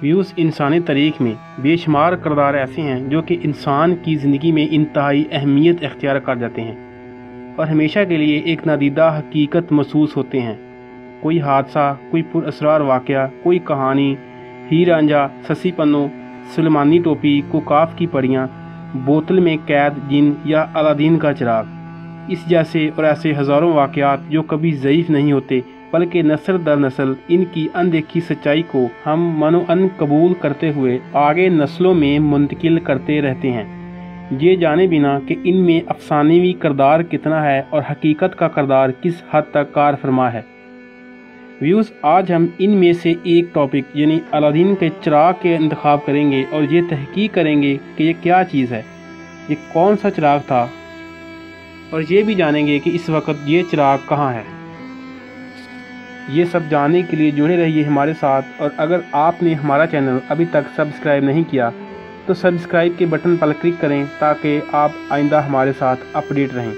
Views इंसानी तारीख़ में बेशुमार किरदार ऐसे हैं जो कि इंसान की ज़िंदगी में इंतहाई अहमियत इख्तियार कर जाते हैं और हमेशा के लिए एक नादीदा हकीकत महसूस होते हैं। कोई हादसा, कोई पुरअसरार वाक़या, कोई कहानी, हीर रांझा, ससी पन्नों, सुलेमानी टोपी, कुकाफ की पड़ियाँ, बोतल में कैद जिन या अलादीन का चिराग, इस जैसे और ऐसे हज़ारों वाक़यात जो कभी ज़ईफ़ नहीं होते बल्कि नस्ल दर नस्ल इनकी अनदेखी सच्चाई को हम मनोअन कबूल करते हुए आगे नस्लों में मुंतकिल करते रहते हैं, ये जाने बिना कि इनमें अफसानवी किरदार कितना है और हकीकत का किरदार किस हद तक कार फरमा है। व्यूज़, आज हम इनमें से एक टॉपिक यानी अलादीन के चिराग के इंतखाब करेंगे और ये तहकीक करेंगे कि ये क्या चीज़ है, ये कौन सा चिराग था, और ये भी जानेंगे कि इस वक्त ये चिराग कहाँ है। ये सब जानने के लिए जुड़े रहिए हमारे साथ, और अगर आपने हमारा चैनल अभी तक सब्सक्राइब नहीं किया तो सब्सक्राइब के बटन पर क्लिक करें ताकि आप आइंदा हमारे साथ अपडेट रहें।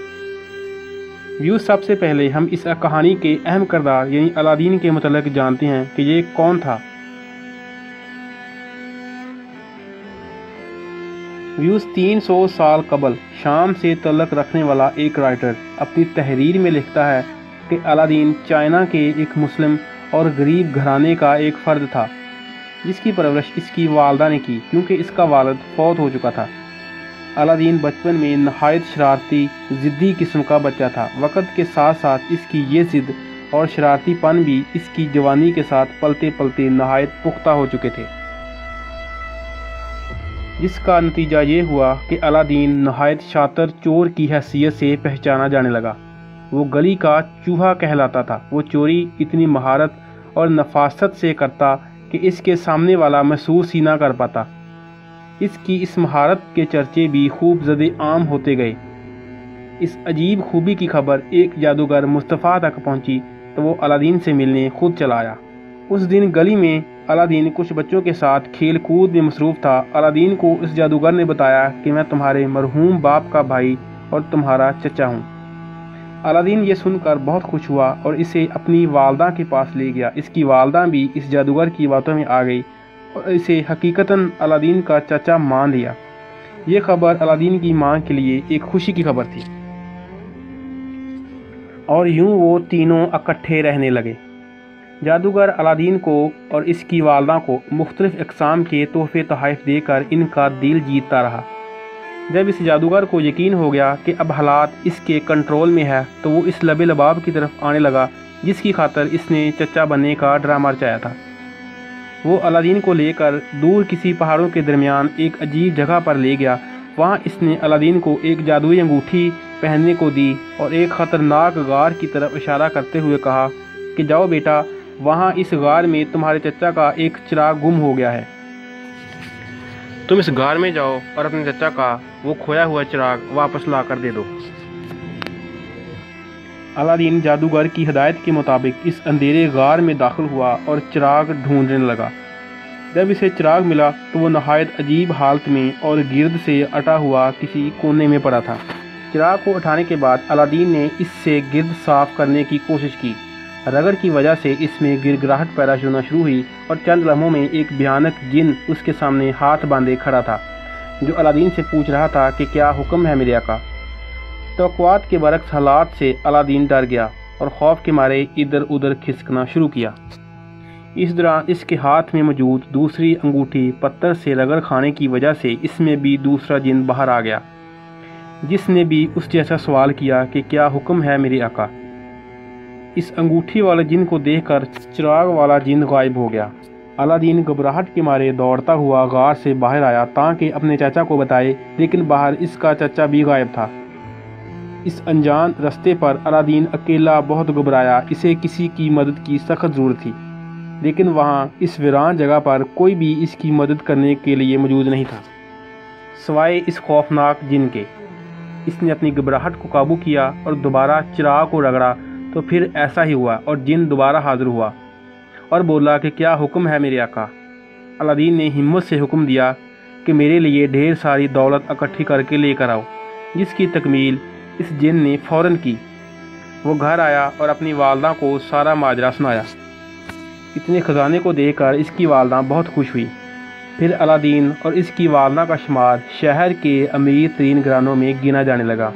व्यूज़, सबसे पहले हम इस कहानी के अहम किरदार यानी अलादीन के मुतल्लिक़ जानते हैं कि ये कौन था। व्यूज़, 300 साल कबल शाम से तल्लुक़ रखने वाला एक राइटर अपनी तहरीर में लिखता है कि अलादीन चाइना के एक मुस्लिम और गरीब घराने का एक फ़र्द था जिसकी परवरिश इसकी वालदा ने की क्योंकि इसका वालिद फौत हो चुका था। अलादीन बचपन में नहायत शरारती ज़िद्दी किस्म का बच्चा था। वक़्त के साथ साथ इसकी ये ज़िद और शरारतीपन भी इसकी जवानी के साथ पलते पलते नहायत पुख्ता हो चुके थे, जिसका नतीजा ये हुआ कि अलादीन नहायत शातिर चोर की हैसियत से पहचाना जाने लगा। वो गली का चूहा कहलाता था। वो चोरी इतनी महारत और नफासत से करता कि इसके सामने वाला महसूस ही ना कर पाता। इसकी इस महारत के चर्चे भी खूब ज़्यादा आम होते गए। इस अजीब खूबी की खबर एक जादूगर मुस्तफ़ा तक पहुंची तो वो अलादीन से मिलने खुद चला आया। उस दिन गली में अलादीन कुछ बच्चों के साथ खेल कूद में मसरूफ़ था। अलादीन को उस जादूगर ने बताया कि मैं तुम्हारे मरहूम बाप का भाई और तुम्हारा चचा हूँ। अलादीन ये सुनकर बहुत खुश हुआ और इसे अपनी वालदा के पास ले गया। इसकी वालदा भी इस जादूगर की बातों में आ गई और इसे हकीकतन अलादीन का चाचा मान लिया। ये खबर अलादीन की मां के लिए एक खुशी की खबर थी और यूं वो तीनों इकट्ठे रहने लगे। जादूगर अलादीन को और इसकी वालदा को मुख्तलिफ अक़साम के तोहफ़े तोहफ़ देकर इनका दिल जीतता रहा। जब इस जादूगर को यकीन हो गया कि अब हालात इसके कंट्रोल में है तो वो इस लबे लबाब की तरफ आने लगा जिसकी खातर इसने चचा बनने का ड्रामा रचाया था। वो अलादीन को लेकर दूर किसी पहाड़ों के दरमियान एक अजीब जगह पर ले गया। वहाँ इसने अलादीन को एक जादुई अंगूठी पहनने को दी और एक ख़तरनाक गार की तरफ इशारा करते हुए कहा कि जाओ बेटा, वहाँ इस गार में तुम्हारे चचा का एक चिराग गुम हो गया है। तुम इस गार में जाओ और अपने चचा का वो खोया हुआ चिराग वापस ला कर दे दो। अलादीन जादूगर की हिदायत के मुताबिक इस अंधेरे गार में दाखिल हुआ और चिराग ढूंढने लगा। जब इसे चिराग मिला तो वो नहायत अजीब हालत में और गिर्द से अटा हुआ किसी कोने में पड़ा था। चिराग को उठाने के बाद अलादीन ने इससे गिर्द साफ करने की कोशिश की। रगड़ की वजह से इसमें गिरगिराहट पैदा होना शुरू हुई और चंद लम्हों में एक भयानक जिन उसके सामने हाथ बांधे खड़ा था जो अलादीन से पूछ रहा था कि क्या हुक्म है मेरे आका। तवक्कुआत के बरक्स हालात से अलादीन डर गया और खौफ के मारे इधर उधर खिसकना शुरू किया। इस दौरान इसके हाथ में मौजूद दूसरी अंगूठी पत्थर से रगड़ खाने की वजह से इसमें भी दूसरा जिन बाहर आ गया जिसने भी उस जैसा सवाल किया कि क्या हुक्म है मेरे आका। इस अंगूठी वाले जिन को देखकर चिराग वाला जिन गायब हो गया। अलादीन घबराहट के मारे दौड़ता हुआ गार से बाहर आया ताकि अपने चाचा को बताए, लेकिन बाहर इसका चाचा भी गायब था। इस अनजान रास्ते पर अलादीन अकेला बहुत घबराया। इसे किसी की मदद की सख्त ज़रूरत थी, लेकिन वहाँ इस वीरान जगह पर कोई भी इसकी मदद करने के लिए मौजूद नहीं था सिवाय इस खौफनाक जिन के। इसने अपनी घबराहट को काबू किया और दोबारा चिराग को रगड़ा तो फिर ऐसा ही हुआ और जिन दोबारा हाजिर हुआ और बोला कि क्या हुक्म है मेरे आका। अलादीन ने हिम्मत से हुक्म दिया कि मेरे लिए ढेर सारी दौलत इकट्ठी करके लेकर आओ, जिसकी तकमील इस जिन ने फ़ौरन की। वो घर आया और अपनी वालदा को सारा माजरा सुनाया। اتنے خزانے کو دیکھ کر اس کی والدہ بہت خوش ہوئی۔ پھر الادین اور اس کی والدہ کا شمار شہر کے امیر ترین گھرانوں میں گنا جانے لگا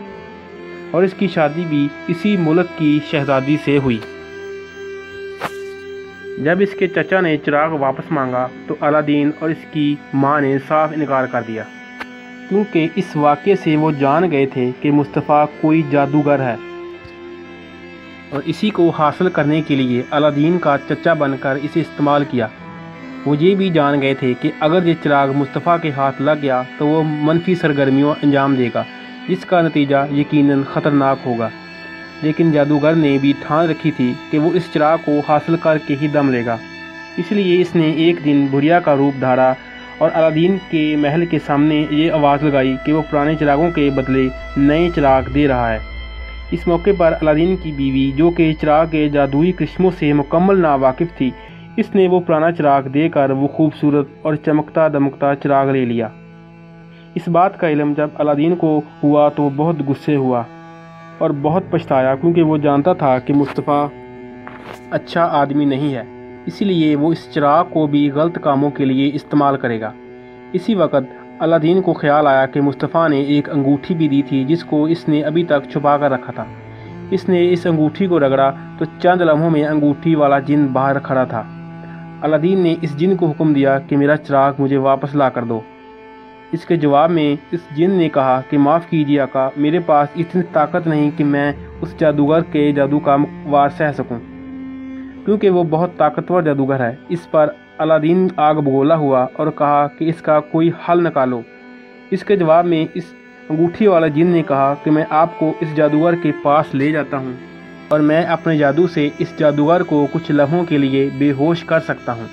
اور اس کی شادی بھی اسی ملک کی شہزادی سے ہوئی۔ جب اس کے چچا نے چراغ واپس مانگا تو الادین اور اس کی ماں نے صاف انکار کر دیا، کیونکہ اس واقعے سے وہ جان گئے تھے کہ مصطفیٰ کوئی جادوگر ہے، اور اسی کو حاصل کرنے کے لیے الادین کا چچا بن کر اسے استعمال کیا۔ وہ یہ بھی جان گئے تھے کہ اگر یہ چراغ مصطفیٰ کے ہاتھ لگ گیا تو وہ منفی سرگرمیوں انجام دے گا، جس کا نتیجہ یقیناً خطرناک ہوگا۔ لیکن جادوگر نے بھی ٹھان رکھی تھی کہ وہ اس چراغ کو حاصل کر کے ہی دم لے گا، اس لیے اس نے ایک دن بھوریا کا روپ دھارا اور الادین کے محل کے سامنے یہ آواز لگائی کہ وہ پرانے چراغوں کے بدلے نئے چراغ دے رہا ہے۔ اس موقع پر الادین کی بیوی، جو کہ چراغ کے جادوئی کرشموں سے مکمل ناواقف تھی، اس نے وہ پرانا چراغ دے کر وہ خوبصورت اور چمکتا دمکتا چراغ لے لیا۔ اس بات کا علم جب الادین کو ہوا تو وہ بہت غصے ہوا اور بہت پچھتایا، کیونکہ وہ جانتا تھا کہ مصطفیٰ اچھا آدمی نہیں ہے، اسی لیے وہ اس چراغ کو بھی غلط کاموں کے لیے استعمال کرے گا۔ اسی وقت الادین کو خیال آیا کہ مصطفیٰ نے ایک انگوٹھی بھی دی تھی جس کو اس نے ابھی تک چھپا کر رکھا تھا۔ اس نے اس انگوٹھی کو رگڑا تو چند لمحوں میں انگوٹھی والا جن باہر کھڑا تھا۔ الادین نے اس جن کو حکم دیا کہ میرا چراغ مجھے واپس لا کر دو۔ اس کے جواب میں اس جن نے کہا کہ معاف کیجیے آقا، میرے پاس اتنی طاقت نہیں کہ میں اس جادوگر کے جادو کا وار سہ سکوں، کیونکہ وہ بہت طاقتور جادوگر ہے۔ اس پر الادین آگ بگولا ہوا اور کہا کہ اس کا کوئی حل نکالو۔ اس کے جواب میں اس انگوٹھی والا جن نے کہا کہ میں آپ کو اس جادوگر کے پاس لے جاتا ہوں اور میں اپنے جادو سے اس جادوگر کو کچھ لمحوں کے لیے بے ہوش کر سکتا ہوں۔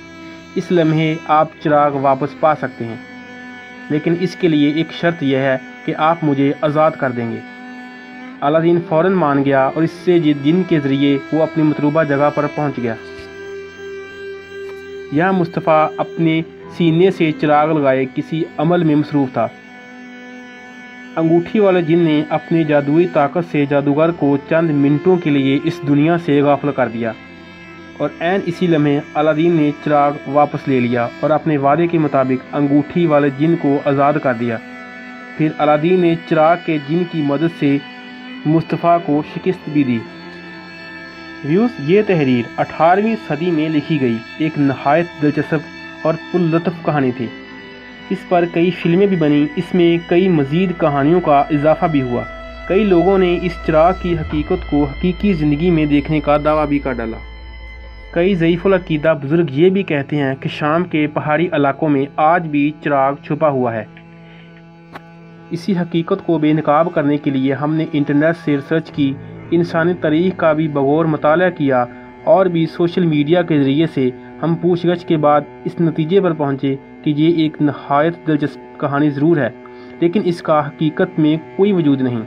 اس لمحے آپ چراغ واپس پا سکتے ہیں، لیکن اس کے لیے ایک شرط یہ ہے کہ آپ مجھے آزاد کر دیں گے۔ الادین فوراً مان گیا اور اس سے جن کے ذریعے وہ اپنی مطلوبہ جگہ پر پہنچ گیا۔ یہاں مصطفیٰ اپنے سینے سے چراغ لگائے کسی عمل میں مصروف تھا۔ انگوٹھی والے جن نے اپنی جادوئی طاقت سے جادوگر کو چند منٹوں کے لیے اس دنیا سے غافل کر دیا، اور عین اسی لمحے الادین نے چراغ واپس لے لیا اور اپنے وعدے کے مطابق انگوٹھی والے جن کو آزاد کر دیا۔ پھر الادین نے چراغ کے جن کی مدد سے مصطفیٰ کو شکست بھی دی۔ یہ تحریر 18ویں صدی میں لکھی گئی ایک نہایت دلچسپ اور پر لطف کہانی تھی۔ اس پر کئی فلمیں بھی بنیں، اس میں کئی مزید کہانیوں کا اضافہ بھی ہوا۔ کئی لوگوں نے اس چراغ کی حقیقت کو حقیقی زندگی میں دیکھنے کا دعویٰ بھی کر ڈالا۔ کئی ضعیف العقیدہ بزرگ یہ بھی کہتے ہیں کہ شام کے پہاڑی علاقوں میں آج بھی چراغ چھپا ہوا ہے۔ اسی حقیقت کو بے نقاب کرنے کے لیے ہم نے انٹرنیٹ سے ریسرچ کی، انسانی تاریخ کا بھی بغور مطالعہ کیا، اور بھی سوشل میڈیا کے ذریعے سے ہم پوچھ گچھ کے بعد اس نتیجے پر پہنچے کہ یہ ایک نہایت دلچسپ کہانی ضرور ہے، لیکن اس کا حقیقت میں کوئی وجود نہیں۔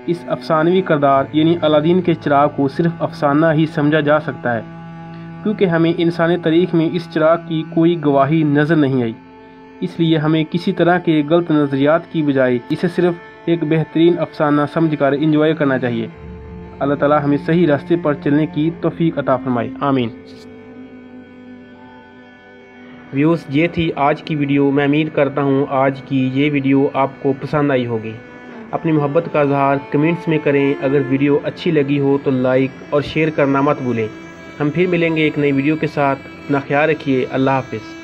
اس افسانوی کردار یعنی الادین کے چراغ کو صرف افسانہ ہی سمجھا جا سکتا ہے، کیونکہ ہمیں انسانی تاریخ میں اس چراغ کی کوئی گواہی نظر نہیں آئی۔ اس لیے ہمیں کسی طرح کے غلط نظریات کی بجائے اسے صرف ایک بہترین افسانہ سمجھ کر انجوائے کرنا چاہیے۔ اللہ تعالیٰ ہمیں صحیح راستے پر چلنے کی توفیق عطا فرمائے، آمین۔ ویوز، یہ تھی آج کی ویڈیو۔ میں امید کرتا ہوں آج کی یہ ویڈیو آپ کو پسند آئی ہوگی۔ اپنی محبت کا اظہار کمنٹس میں کریں۔ اگر ویڈیو اچھی لگی ہو تو لائک اور شیئر کرنا مت بھولیں۔ ہم پھر ملیں گے ایک نئی ویڈیو کے ساتھ۔ اپنا خیال رکھیے۔ اللہ حافظ۔